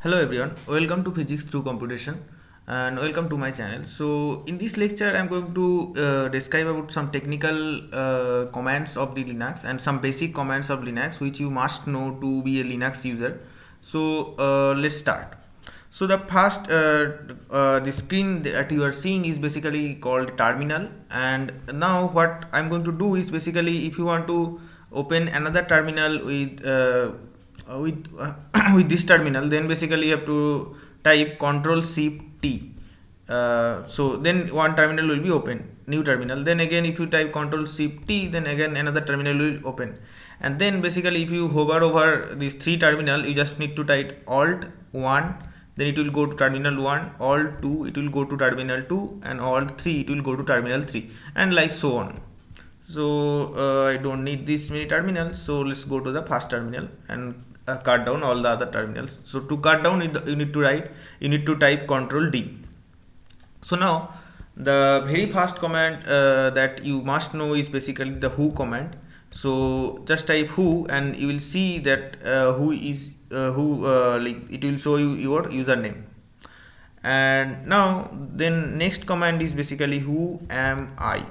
Hello everyone, welcome to Physics Through Computation and welcome to my channel. So in this lecture I'm going to describe about some technical commands of the Linux and some basic commands of Linux which you must know to be a Linux user. So let's start. So the first the screen that you are seeing is basically called terminal, and now what I'm going to do is basically if you want to open another terminal with with this terminal, then basically you have to type Control Shift T. So then one terminal will be open, new terminal. Then again if you type Control Shift T, then again another terminal will open. And then basically if you hover over these three terminal, you just need to type Alt 1, then it will go to terminal 1, Alt 2 it will go to terminal 2, and Alt 3 it will go to terminal 3, and like so on. So I don't need this many terminals, so let's go to the first terminal and cut down all the other terminals. So to cut down you need to type Control D. So now the very first command that you must know is basically the who command. So just type who and you will see that like it will show you your username. And now then next command is basically who am I.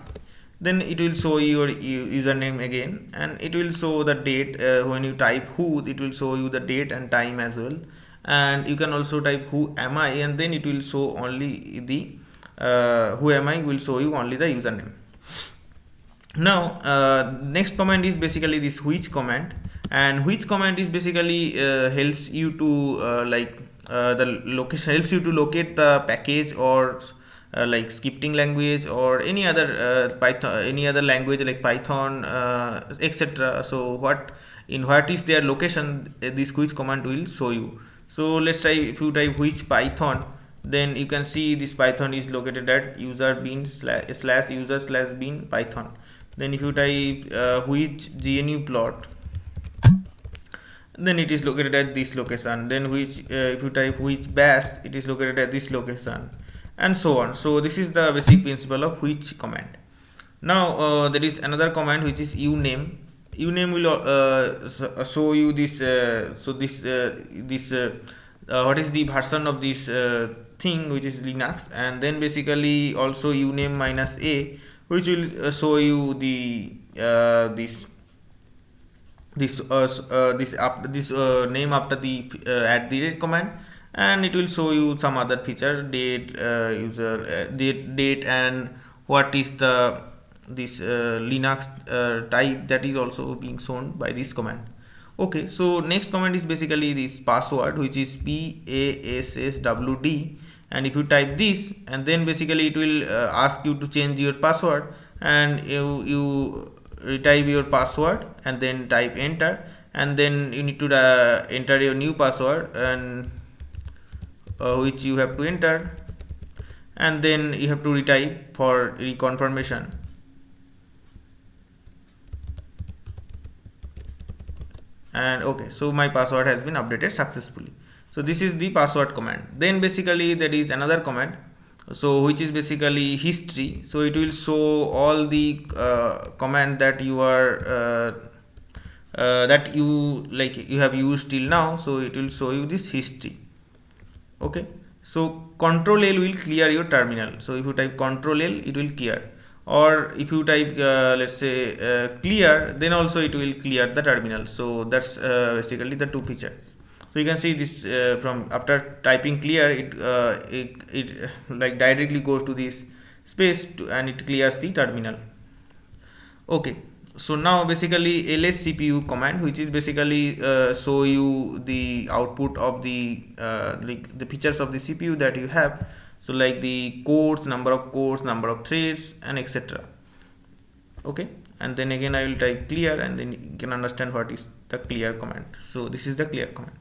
Then it will show your username again, and it will show the date. When you type who, it will show you the date and time as well. And you can also type who am I, and then it will show only the who am I will show you only the username. Now next command is basically this which command, and which command is basically helps you to the location, helps you to locate the package or like scripting language or any other Python, any other language like Python, etc. So what is their location, this which command will show you. So let's try, if you type which Python, then you can see this Python is located at user bin slash user slash bin Python. Then if you type which GNU plot, then it is located at this location. Then which if you type which bash, it is located at this location, and so on. So this is the basic principle of which command. Now there is another command which is uname. Uname will show you this what is the version of this thing which is Linux, and then basically also uname minus a, which will show you the this name after the at the rate command, and it will show you some other feature, date, user date, and what is the this Linux type, that is also being shown by this command. Okay, so next command is basically this password, which is PASSWD, and if you type this, and then basically it will ask you to change your password, and you retype your password and then type enter, and then you need to enter your new password, and which you have to enter, and then you have to retype for reconfirmation. And okay, so my password has been updated successfully. So this is the password command. Then basically there is another command, so which is basically history. So it will show all the command that you are that you have used till now. So it will show you this history. Okay, so Control L will clear your terminal. So if you type Control L, it will clear, or if you type let's say clear, then also it will clear the terminal. So that's basically the two feature. So you can see this from after typing clear, it like directly goes to this space and it clears the terminal. Okay, so now basically ls cpu command, which is basically show you the output of the like the features of the CPU that you have. So like the cores, number of cores, number of threads, and etc. Okay, and then again I will type clear, and then you can understand what is the clear command. So this is the clear command.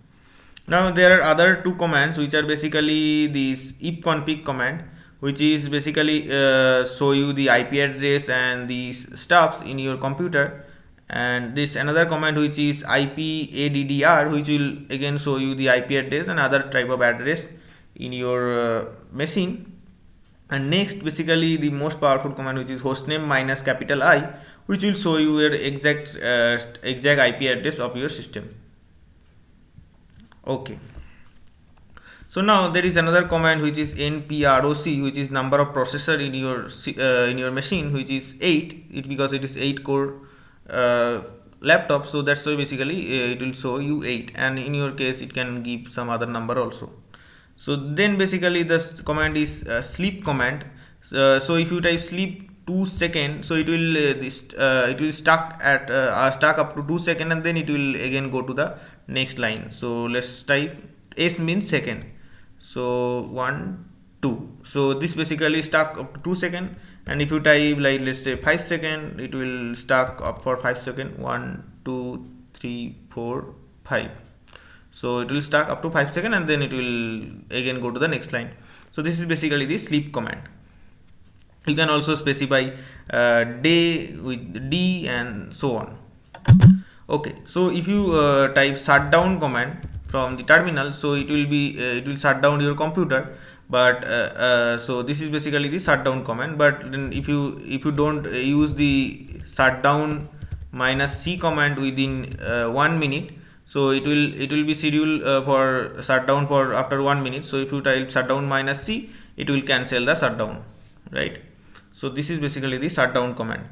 Now there are other two commands which are basically this ifconfig command, which is basically show you the IP address and these stuffs in your computer, and this another command which is ipaddr, which will again show you the IP address and other type of address in your machine. And next basically the most powerful command, which is hostname minus capital I, which will show you your exact IP address of your system. Okay, So now there is another command which is nproc, which is number of processor in your machine, which is 8. Because it is 8 core laptop, so that's why basically it will show you 8, and in your case it can give some other number also. So then basically this command is sleep command. So if you type sleep 2 seconds, so it will it will stuck up to 2 seconds, and then it will again go to the next line. So let's type s means second, so 1 2. So this basically stuck up to 2 seconds, and if you type like let's say 5 seconds, it will stuck up for 5 seconds, 1 2 3 4 5. So it will stuck up to 5 seconds, and then it will again go to the next line. So this is basically the sleep command. You can also specify day with d and so on. Okay, so if you type shutdown command from the terminal, so it will shut down your computer. But so this is basically the shutdown command. But then if you don't use the shutdown -c command within 1 minute, so it will be scheduled for shutdown for after 1 minute. So if you type shutdown -c, it will cancel the shutdown, right? So this is basically the shutdown command.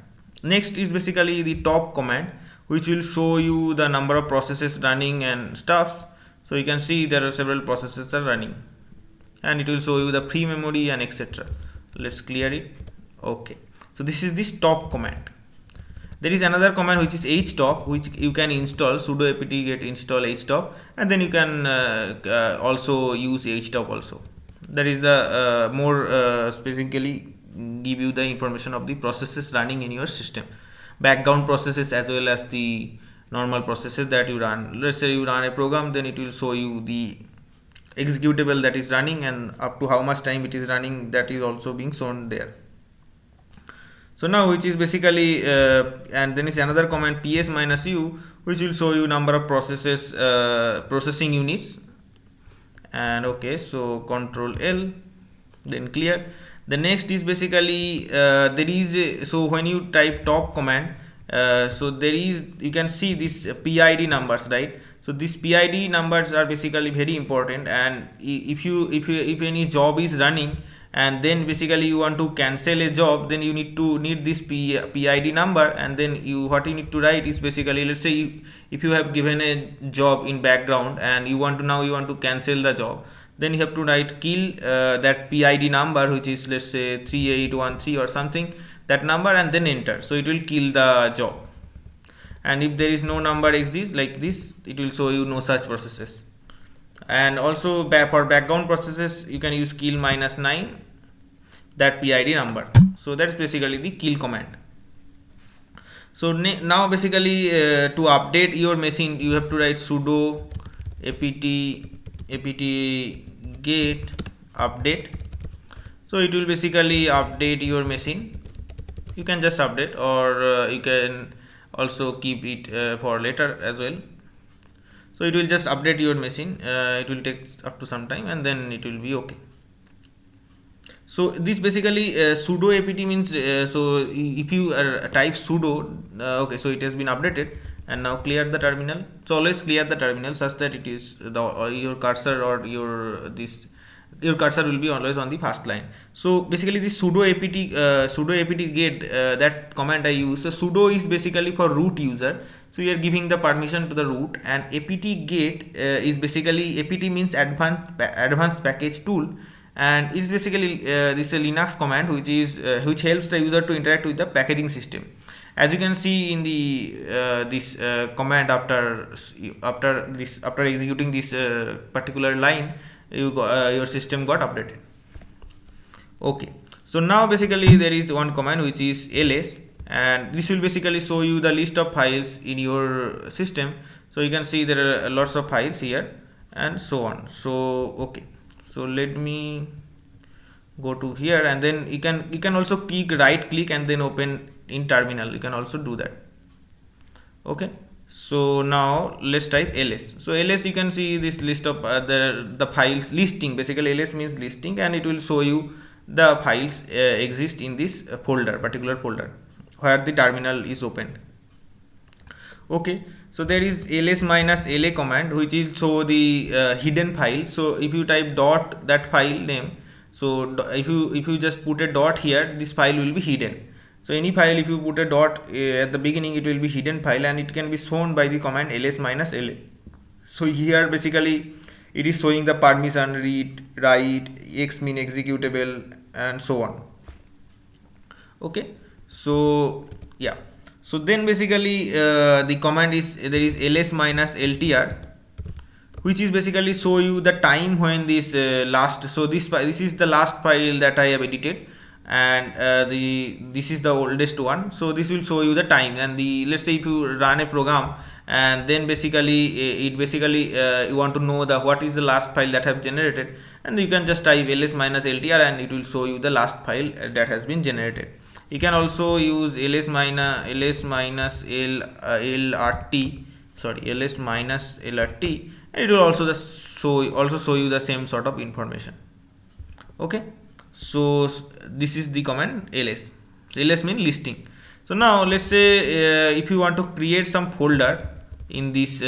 Next is basically the top command, which will show you the number of processes running and stuffs. So you can see there are several processes are running, and it will show you the free memory and etc. Let's clear it. Okay, so this is the stop command. There is another command which is htop, which you can install sudo apt get install htop, and then you can also use htop also. That is the more specifically give you the information of the processes running in your system, background processes as well as the normal processes that you run. Let's say you run a program, then it will show you the executable that is running and up to how much time it is running, that is also being shown there. So now which is basically and then is another command ps-u, which will show you number of processes processing units. And okay, so control L, then clear. The next is basically there is so when you type top command, so there is, you can see this PID numbers, right? So these PID numbers are basically very important, and if any job is running and then basically you want to cancel a job, then you need this PID number, and then what you need to write is basically, let's say if you have given a job in background and you want to cancel the job, then you have to write kill that PID number, which is let's say 3813 or something, that number, and then enter. So it will kill the job. And if there is no number exists like this, it will show you no such processes. And also for background processes, you can use kill -9 that PID number. So that's basically the kill command. So now basically to update your machine, you have to write sudo apt get update. So it will basically update your machine. You can just update, or you can also keep it for later as well. So it will just update your machine. It will take up to some time, and then it will be okay. So this basically sudo apt means so if you type sudo, okay, so it has been updated. And now clear the terminal. So always clear the terminal such that it is your cursor or your cursor will be always on the first line. So basically this sudo apt get that command I use. So sudo is basically for root user. So you are giving the permission to the root, and apt get is basically, apt means advanced package tool, and it is basically this is a Linux command which helps the user to interact with the packaging system. As you can see in the this command, after executing this particular line, your system got updated. Okay, so now basically there is one command which is ls, and this will basically show you the list of files in your system. So you can see there are lots of files here and so on. So okay, so let me go to here, and then you can also right click and then open in terminal. You can also do that. Okay, so now let's type ls. So ls, you can see this list of the files listing. Basically ls means listing, and it will show you the files exist in this particular folder where the terminal is opened. Okay, So there is ls minus la command which is show the hidden file. So if you type dot that file name, so if you just put a dot here, this file will be hidden. So any file, if you put a dot at the beginning, it will be hidden file, and it can be shown by the command ls minus la. So here basically it is showing the permission, read, write, xmin executable, and so on. Okay, so yeah, so then basically the command is, there is ls minus ltr, which is basically show you the time when this last, so this is the last file that I have edited, and this is the oldest one. So this will show you the time, and the, let's say if you run a program, and then basically it basically you want to know the what is the last file that have generated, and you can just type ls minus ltr and it will show you the last file that has been generated. You can also use ls minus lrt, sorry, ls minus lrt, and it will also show you the same sort of information. Okay, so this is the command ls. Ls means listing. So now let's say if you want to create some folder in this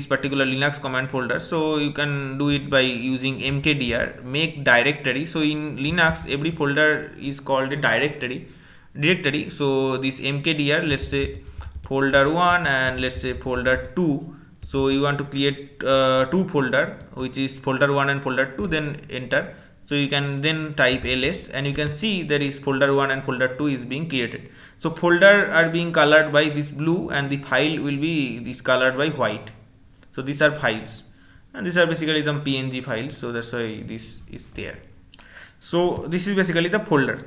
particular Linux command folder, so you can do it by using mkdir, make directory. So in Linux every folder is called a directory. So this mkdir, let's say folder 1 and let's say folder 2. So you want to create two folder, which is folder 1 and folder 2, then enter. So you can then type ls, and you can see there is folder 1 and folder 2 is being created. So folder are being colored by this blue, and the file will be this colored by white. So these are files, and these are basically some png files, so that's why this is there. So this is basically the folder.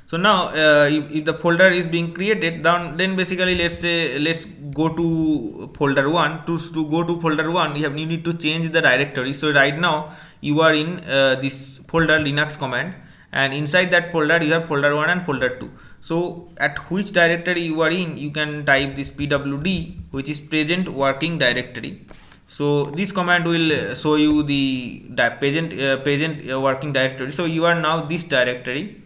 So now if the folder is being created, then basically let's go to folder 1. To go to folder 1, you need to change the directory. So right now you are in this folder Linux command, and inside that folder you have folder 1 and folder 2. So at which directory you are in, you can type this pwd, which is present working directory. So this command will show you the present working directory. So you are now this directory,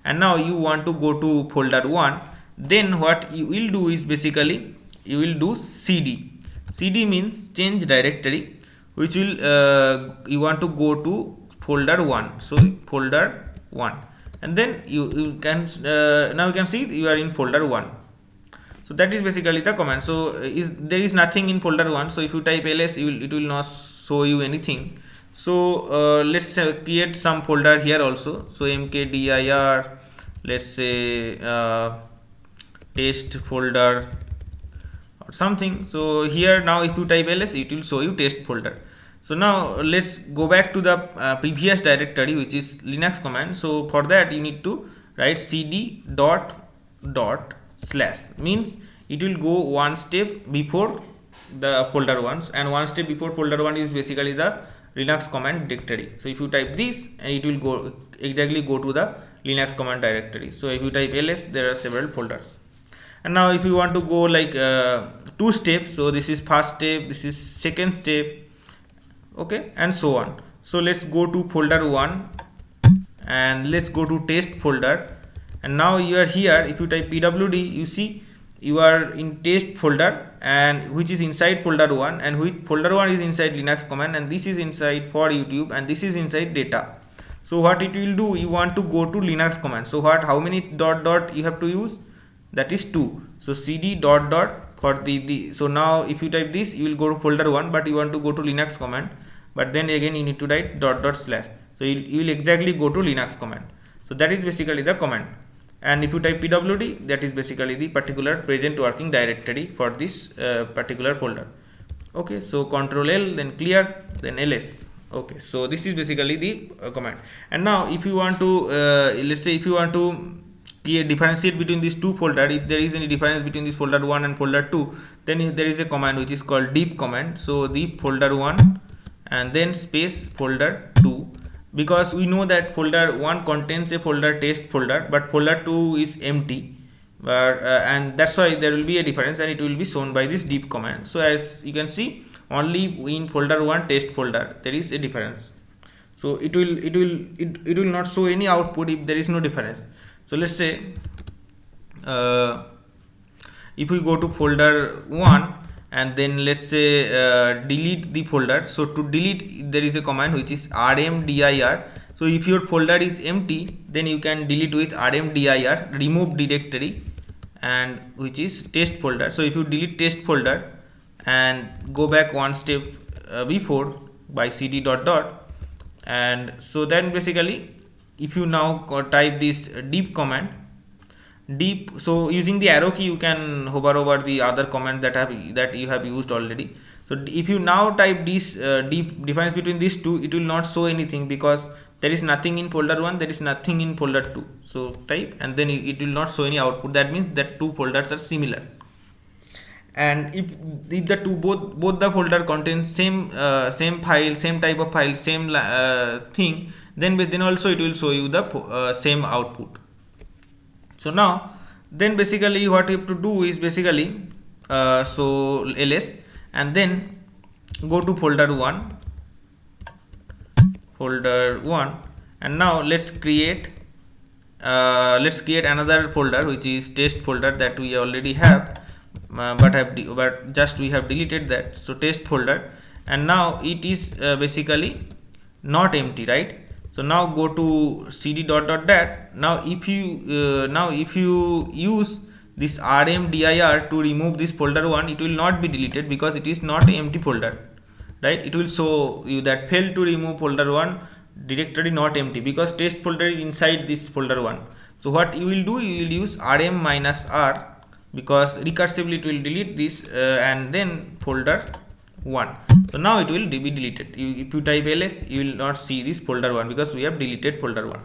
and now you want to go to folder 1. Then what you will do is basically you will do cd. Cd means change directory, which will you want to go to folder 1. So folder 1, and then you can now you can see you are in folder 1. So that is basically the command. So there is nothing in folder 1. So if you type ls, it will not show you anything. So let's create some folder here also. So mkdir, let's say test folder or something. So here now if you type ls, it will show you test folder. So now let's go back to the previous directory, which is Linux command. So for that you need to write cd dot slash, means it will go one step before the folder 1, and one step before folder 1 is basically the Linux command directory. So if you type this, and it will go exactly go to the Linux command directory. So if you type ls, there are several folders. And now if you want to go like 2 steps, so this is first step, this is second step, okay, and so on. So let's go to folder 1 and let's go to test folder, and now you are here. If you type pwd, you see you are in test folder, and which is inside folder 1, and which folder 1 is inside Linux command, and this is inside for YouTube, and this is inside data. So what it will do, you want to go to Linux command. So how many dot you have to use? That is 2. So cd dot for the so now if you type this, you will go to folder 1, but you want to go to Linux command, but then again you need to write dot slash. So you will exactly go to Linux command. So that is basically the command. And if you type pwd, that is basically the particular present working directory for this particular folder. Okay, so control L, then clear, then ls. Okay, so this is basically the command. And now if you want to let's say if you want to differentiate between these two folders, if there is any difference between this folder 1 and folder 2, then there is a command which is called deep command. So deep folder 1 and then space folder 2, because we know that folder 1 contains a folder test folder, but folder 2 is empty, but and that's why there will be a difference, and it will be shown by this deep command. So as you can see, only in folder 1 test folder there is a difference. So it will not show any output if there is no difference. So let's say if we go to folder 1 and then let's say delete the folder, so to delete there is a command which is rmdir. So if your folder is empty, then you can delete with rmdir, remove directory, and which is test folder. So if you delete test folder and go back one step before by cd dot dot, and so then basically if you now type this deep command, deep, so using the arrow key you can hover over the other command that you have used already. So if you now type this deep difference between these two, it will not show anything because there is nothing in folder 1, there is nothing in folder 2. So type and then it will not show any output. That means that two folders are similar. And if the two both the folder contains same file, same type of file, same thing, then also it will show you the same output. So now then basically what you have to do is basically so ls and then go to folder 1 and now let's create another folder which is test folder that we already have, but just we have deleted that. So test folder, and now it is basically not empty, right? So now go to cd dot dot dat. Now if you use this rmdir to remove this folder 1, it will not be deleted because it is not an empty folder, right? It will show you that failed to remove folder 1, directory not empty, because test folder is inside this folder 1. So what you will do, you will use rm minus r, because recursively it will delete this and then folder 1. So now it will be deleted. If you type ls, you will not see this folder 1 because we have deleted folder 1.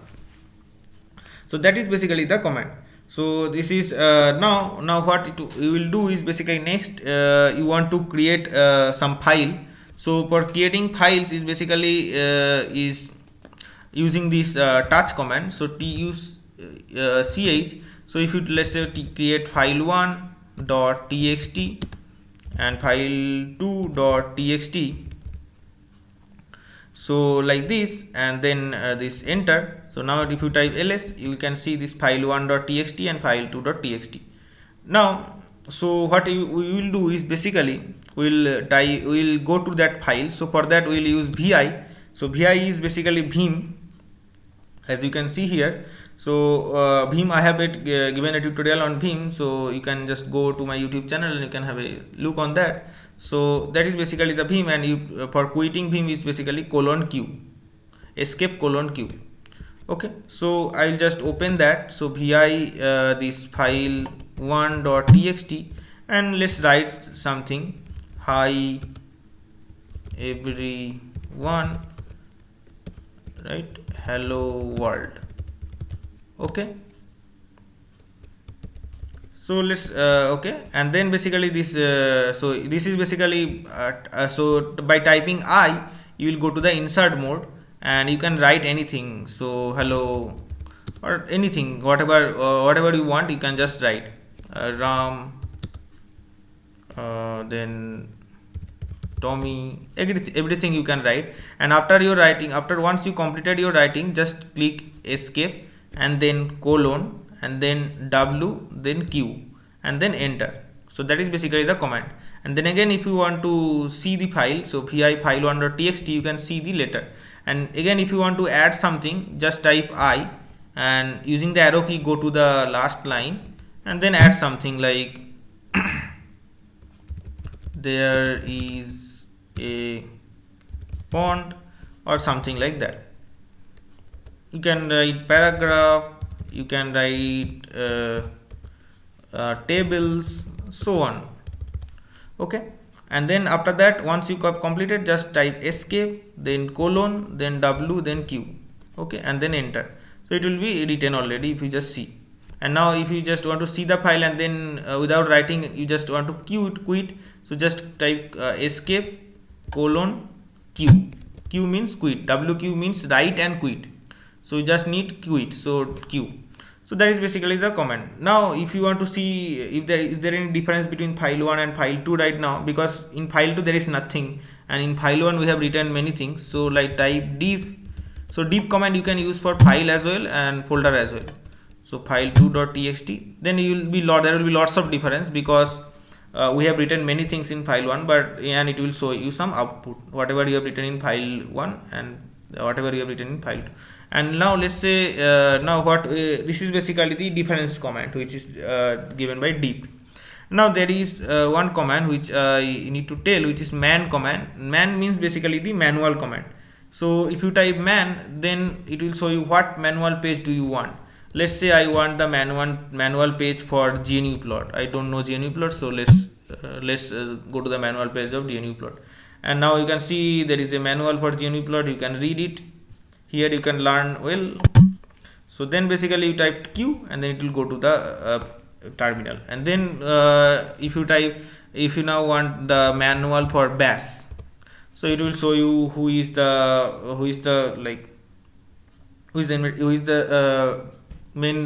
So that is basically the command. So this is now what you will do is basically next you want to create some file. So for creating files is basically is using this touch command. So ch. So if you let's say create file1.txt and file2.txt, so like this, and then this enter. So now if you type ls, you can see this file1.txt and file2.txt. now so what we will do is basically we will go to that file. So for that we will use vi. So vi is basically vim, as you can see here. So vim, I have given a tutorial on vim, so you can just go to my YouTube channel and you can have a look on that. So that is basically the vim, and you for quitting vim is basically :q, escape :q. Okay, so I'll just open that. So vi this file1.txt, and let's write something. Hi everyone, right? Hello world. Okay, so let's okay, and then basically this so this is basically so by typing I, you will go to the insert mode and you can write anything. So hello or anything, whatever you want, you can just write Ram, then Tommy, everything you can write. And after your writing, once you completed your writing, just click escape and then : and then w, then q, and then enter. So that is basically the command. And then again, if you want to see the file, so vi file1.txt, you can see the letter. And again, if you want to add something, just type I, and using the arrow key go to the last line and then add something like there is a pond or something like that. You can write paragraph, you can write tables, so on. Okay, and then after that, once you have completed, just type escape, then : then w, then q. Okay, and then enter. So it will be written already if you just see. And now if you just want to see the file and then without writing, you just want to quit, so just type escape : q. Q means quit, wq means write and quit. So you just need quit, so q. So that is basically the command. Now if you want to see if there is any difference between file 1 and file 2 right now, because in file 2 there is nothing, and in file 1 we have written many things. So like type deep. So deep command you can use for file as well and folder as well. so file2.txt, then you will be there will be lots of difference, because we have written many things in file 1, but and it will show you some output whatever you have written in file 1 and whatever you have written in file 2. And now let's say now what this is basically the difference command, which is given by deep. Now there is one command which you need to tell, which is man command. Man means basically the manual command. So if you type man, then it will show you what manual page do you want. Let's say I want the manual page for GNU plot. I don't know GNU plot, so let's go to the manual page of GNU plot. And now you can see there is a manual for GNU plot. You can read it. Here you can learn well. So then basically you type Q, and then it will go to the terminal. And then if you now want the manual for bash, so it will show you who is the main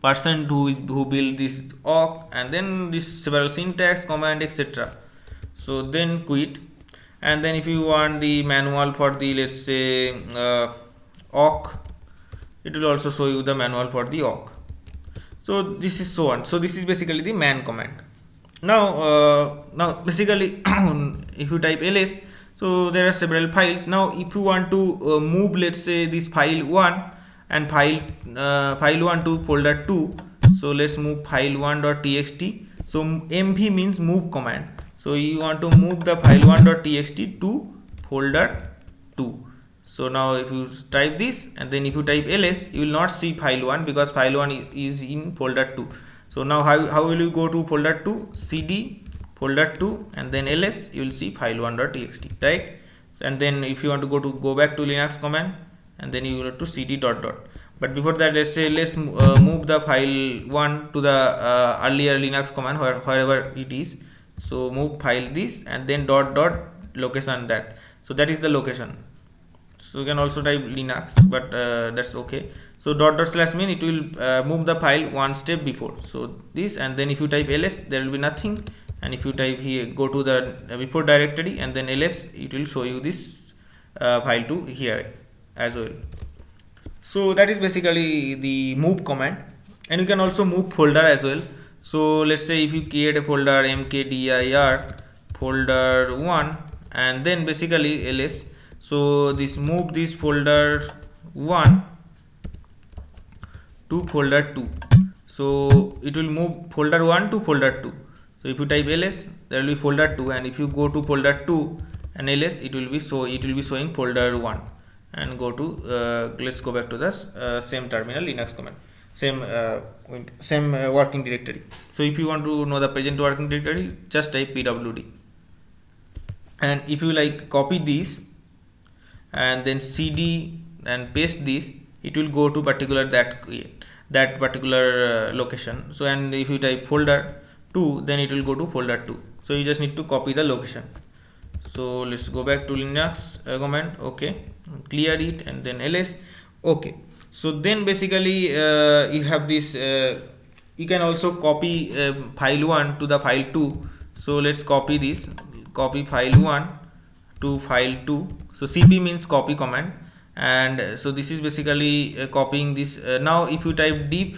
person who built this awk, and then this several syntax command etc. So then quit. And then if you want the manual for the, let's say, awk, it will also show you the manual for the awk. So this is so on. So this is basically the man command. Now basically if you type ls, so there are several files. Now if you want to move, let's say, this file 1 and file 1 to folder 2, so let's move file1.txt. so mv means move command. So you want to move the file1.txt to folder 2. So now if you type this, and then if you type ls, you will not see file 1 because file 1 is in folder 2. So now how will you go to folder 2? cd folder 2 and then ls, you will see file1.txt, right? And then if you want to go back to Linux command, and then you will to cd dot dot. But before that, let's say move the file 1 to the earlier Linux command wherever it is. So move file this and then dot dot location that. So that is the location. So you can also type Linux, but that's okay. So dot dot slash mean it will move the file one step before. So this, and then if you type ls, there will be nothing. And if you type here, go to the before directory and then ls, it will show you this file to here as well. So that is basically the move command. And you can also move folder as well. So let's say if you create a folder mkdir folder 1 and then basically ls, so this move this folder 1 to folder 2. So it will move folder 1 to folder 2. So if you type ls, there will be folder 2, and if you go to folder 2 and ls, it will be showing folder 1. And go to let's go back to this same terminal Linux command, same working directory. So if you want to know the present working directory, just type pwd, and if you like copy this and then cd and paste this, it will go to that particular location. So and if you type folder 2, then it will go to folder 2. So you just need to copy the location. So let's go back to Linux command. Okay, clear it and then ls. Okay, so then basically you have this you can also copy file 1 to the file 2. So let's copy this, copy file 1 to file 2. So cp means copy command, and so this is basically copying this. Now if you type deep,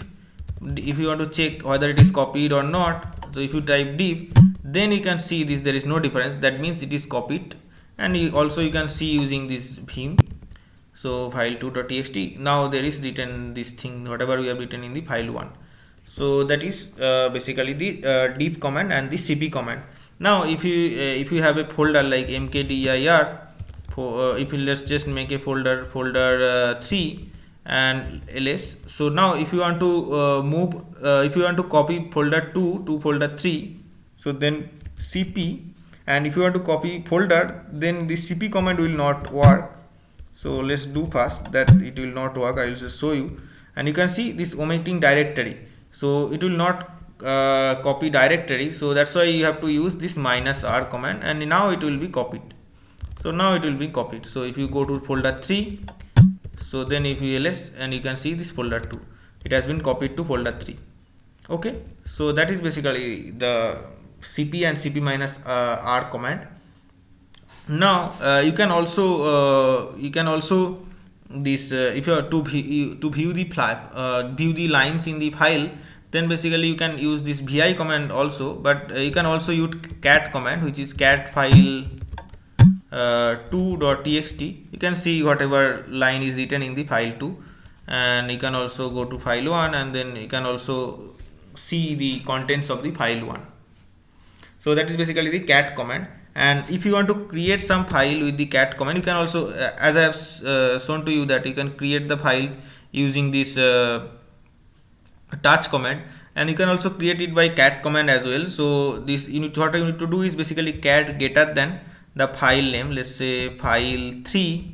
if you want to check whether it is copied or not, so if you type deep, then you can see this, there is no difference. That means it is copied. And you can see using this vim, so file2.txt. now there is written this thing whatever we have written in the file 1. So that is basically the deep command and the cp command. Now if you have a folder like mkdir if you let's just make a folder 3 and ls. So now if you want to move if you want to copy folder 2 to folder 3, so then cp, and if you want to copy folder, then the cp command will not work. So let's do first that it will not work. I will just show you, and you can see this omitting directory, so it will not copy directory. So that's why you have to use this -r command, and now it will be copied. So now it will be copied. So if you go to folder 3, so then if you ls, and you can see this folder 2, it has been copied to folder 3. Okay, so that is basically the cp and cp -r command. Now you can also this if you are to view the view the lines in the file, then basically you can use this vi command also, but you can also use cat command, which is cat file 2.txt. You can see whatever line is written in the file 2, and you can also go to file 1, and then you can also see the contents of the file 1. So that is basically the cat command. And if you want to create some file with the cat command, you can also as I have shown to you that you can create the file using this touch command, and you can also create it by cat command as well. So this what you need to do is basically cat greater than the file name, let's say file 3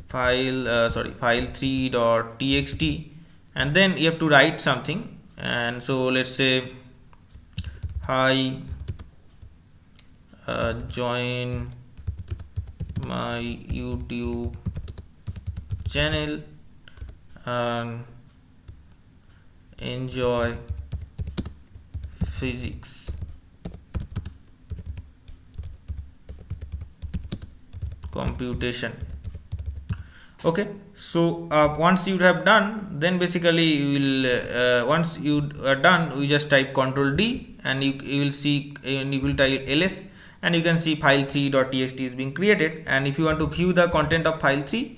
file3.txt, and then you have to write something. And so let's say hi, join my YouTube channel and enjoy physics computation. Okay, so once you have done, then basically you will once you are done, you just type Ctrl D, and you will see, and you will type ls, and you can see file3.txt is being created. And if you want to view the content of file 3,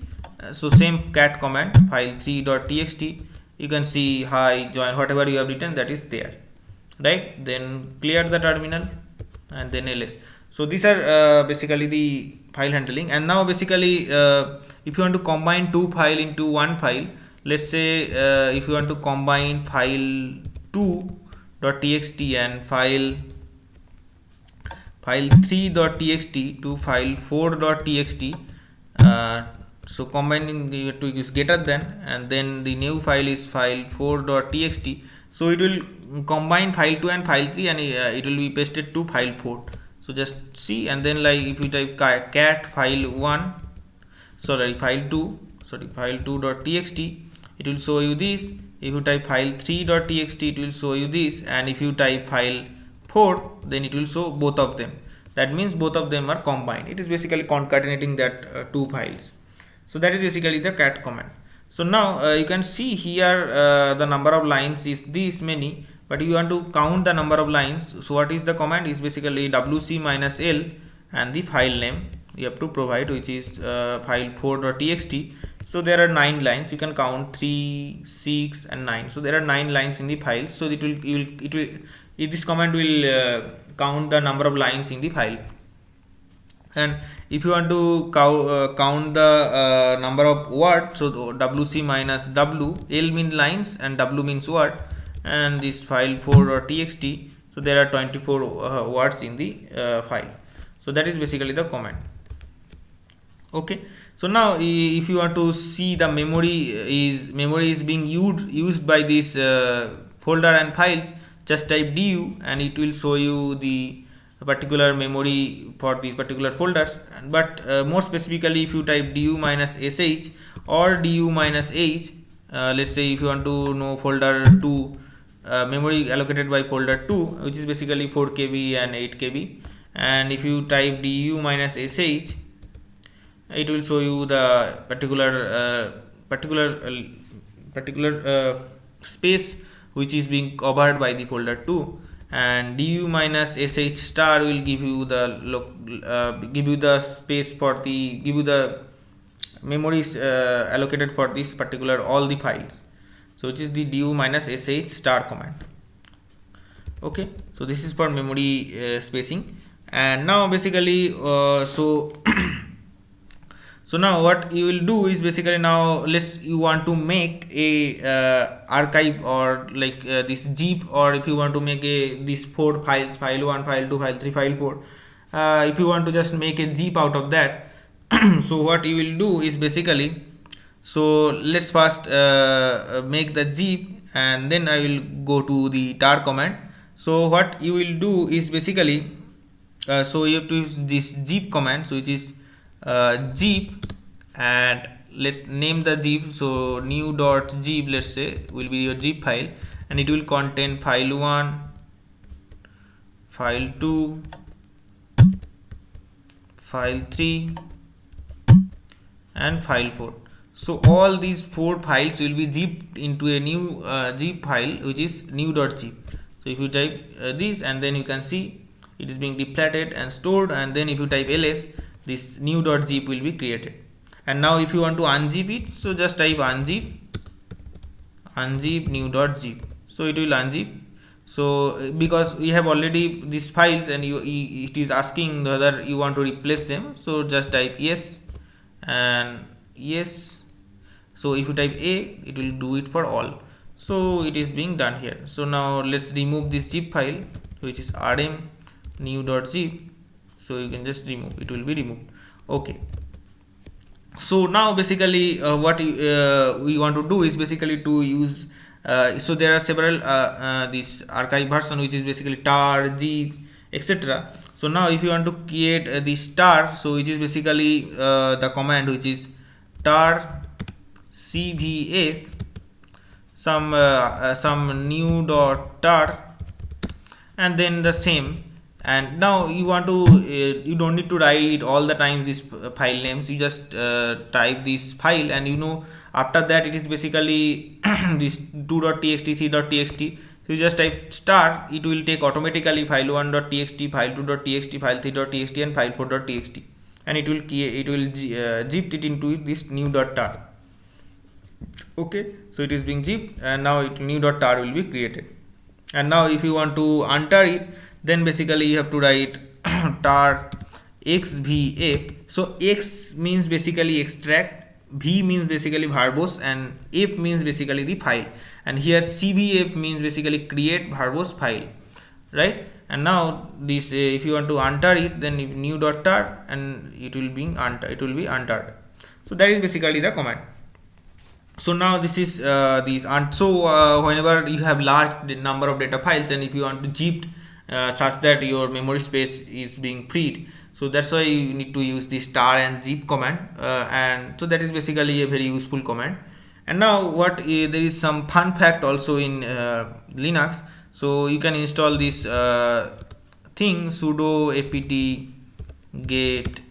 so same cat command file3.txt, you can see hi, join, whatever you have written, that is there, right? Then clear the terminal and then ls. So these are basically the file handling. And now basically if you want to combine two file into one file, let's say if you want to combine file 2.txt and file 3.txt to file 4.txt, so combining, you have to use greater than, and then the new file is file 4.txt. so it will combine file 2 and file 3, and it will be pasted to file 4. So just see, and then like if you type cat file 1, file 2.txt, it will show you this. If you type file 3.txt, it will show you this, and if you type file 4, then it will show both of them. That means both of them are combined. It is basically concatenating that two files. So that is basically the cat command. So now you can see here the number of lines is this many, but you want to count the number of lines. So what is the command is basically wc minus l, and the file name you have to provide, which is file 4.txt. so there are 9 lines. You can count 3, 6 and 9. So there are 9 lines in the file. So this command will count the number of lines in the file. And if you want to count the number of words, so wc minus w, l means lines and w means word, and this file 4.txt, so there are 24 words in the file. So that is basically the command. Okay, so now if you want to see the memory is being used by this folder and files, just type du, and it will show you the particular memory for these particular folders. But more specifically, if you type du minus sh or du minus h, let's say if you want to know folder 2, memory allocated by folder 2, which is basically 4 KB and 8 KB, and if you type du minus sh, it will show you the particular space which is being covered by the folder 2, and du minus sh star will give you the space for give you the memories allocated for this particular all the files. So which is the du minus sh star command. Okay, so this is for memory spacing. And now basically so now what you will do is basically, now you want to make a archive, or like this zip, or if you want to make these 4 files, file 1, file 2, file 3, file 4, if you want to just make a zip out of that. So what you will do is basically, so let's first make the zip, and then I will go to the tar command. So what you will do is basically, so you have to use this zip command, so which is zip, and let's name the zip. So new dot zip, let's say, will be your zip file, and it will contain file 1, file 2, file 3, and file 4. So all these 4 files will be zipped into a new zip file, which is new.zip. So if you type this, and then you can see it is being depleted and stored, and then if you type ls, this new.zip will be created. And now if you want to unzip it, so just type unzip new.zip, so it will unzip. So because we have already these files, and it is asking whether you want to replace them, so just type yes and yes. So if you type a, it will do it for all. So it is being done here. So now let's remove this zip file, which is rm new.zip. So you can just remove, it will be removed. Okay, so now basically what we want to do is basically to use so there are several this archive version, which is basically tar, zip, etc. So now if you want to create this tar, so which is basically the command which is tar cvf some new dot tar, and then the same. And now you want to you don't need to write all the time these file names, you just type this file, and after that it is basically this 2.txt 3.txt. So you just type star, it will take automatically file 1.txt, file 2.txt, file 3.txt, and file 4.txt, and it will zip it into this new.tar. Okay, so it is being zipped, and now new.tar will be created. And now if you want to untar it, then basically you have to write tar xvf. So x means basically extract, v means basically verbose, and f means basically the file, and here cvf means basically create verbose file, right? And now this if you want to untar it, then new.tar, and it will be untarred. So that is basically the command. So now this is these, and so whenever you have large number of data files, and if you want to zip such that your memory space is being freed, so that's why you need to use this tar and zip command, and so that is basically a very useful command. And now what there is some fun fact also in Linux. So you can install this thing sudo apt get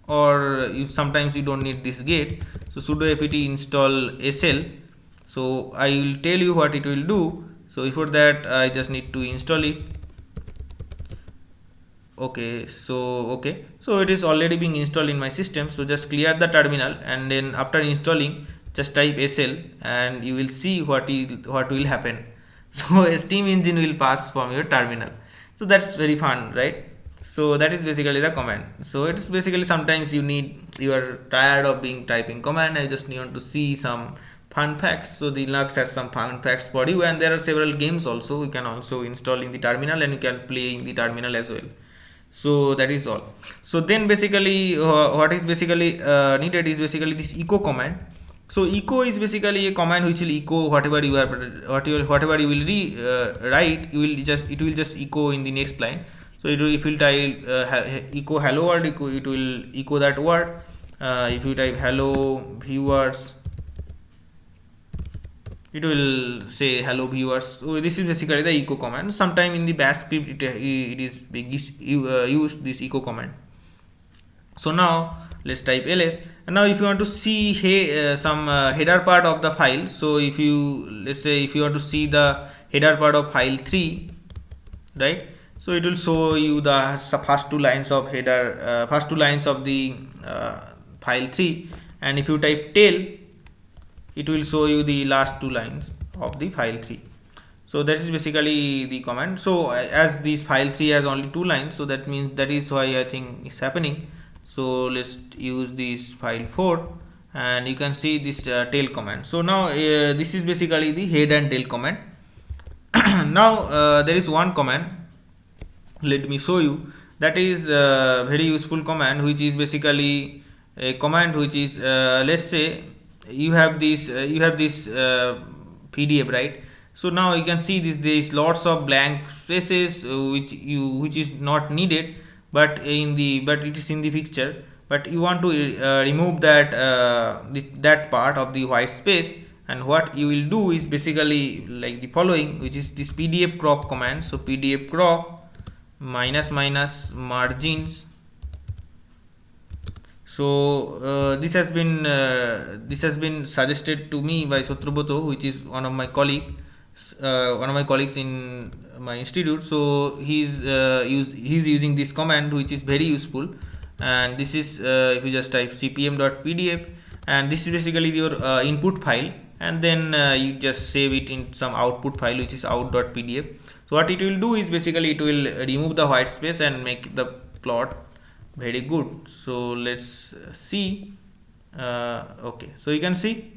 or sometimes you don't need this get. So sudo apt install sl. So I will tell you what it will do. So before that I just need to install it. Okay, so it is already being installed in my system. So just clear the terminal, and then after installing just type sl, and you will see what will happen. So a steam engine will pass from your terminal. So that's very fun, right? So that is basically the command. So it's basically sometimes you are tired of typing command, I just want to see some fun facts. So the Linux has some fun facts for you, and there are several games also you can also install in the terminal, and you can play in the terminal as well. So that is all. So then basically what is basically needed is basically this echo command. So echo is basically a command which will echo whatever you will write. It will just echo in the next line. So if you type echo hello world, it will echo that word. If you type hello viewers, it will say hello viewers. So this is basically the echo command. Sometime in the bash script it is used this echo command. So now let's type ls, and now if you want to see some header part of the file, so let's say if you want to see the header part of file 3, right? So it will show you the first two lines of header, first two lines of the file 3, and if you type tail, it will show you the last two lines of the file 3. So that is basically the command. So as this file 3 has only 2 lines, so that is why I think it's happening. So let's use this file 4, and you can see this tail command. So now this is basically the head and tail command. Now there is one command, let me show you, that is a very useful command, which is basically a command which is let's say you have this PDF, right? So now you can see there is lots of blank spaces which is not needed, but it is in the picture, but you want to remove that that part of the white space, and what you will do is basically like the following, which is this pdf crop command. So pdf crop --margins. So this has been suggested to me by Sotroboto, which is one of my colleagues in my institute. So he's using this command, which is very useful. And this is if you just type cpm.pdf, and this is basically your input file, and then you just save it in some output file, which is out.pdf. So what it will do is basically it will remove the white space and make the plot very good. So let's see. Okay, so you can see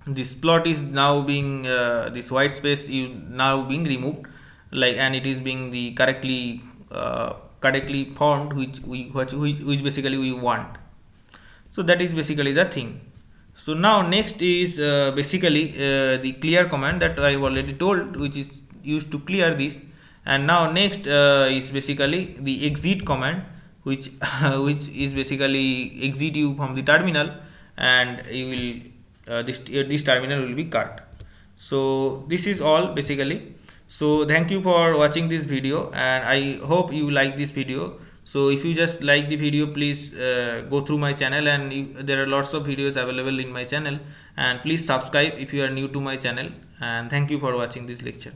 this plot is now being this white space is now being removed, like, and it is being the correctly formed, which basically we want. So that is basically the thing. So now next is basically the clear command that I have already told, which is used to clear this. And now next is basically the exit command, which which is basically exit you from the terminal, and you will this terminal will be cut. So this is all basically. So thank you for watching this video, and I hope you like this video. So if you just like the video, please go through my channel, and there are lots of videos available in my channel, and please subscribe if you are new to my channel. And thank you for watching this lecture.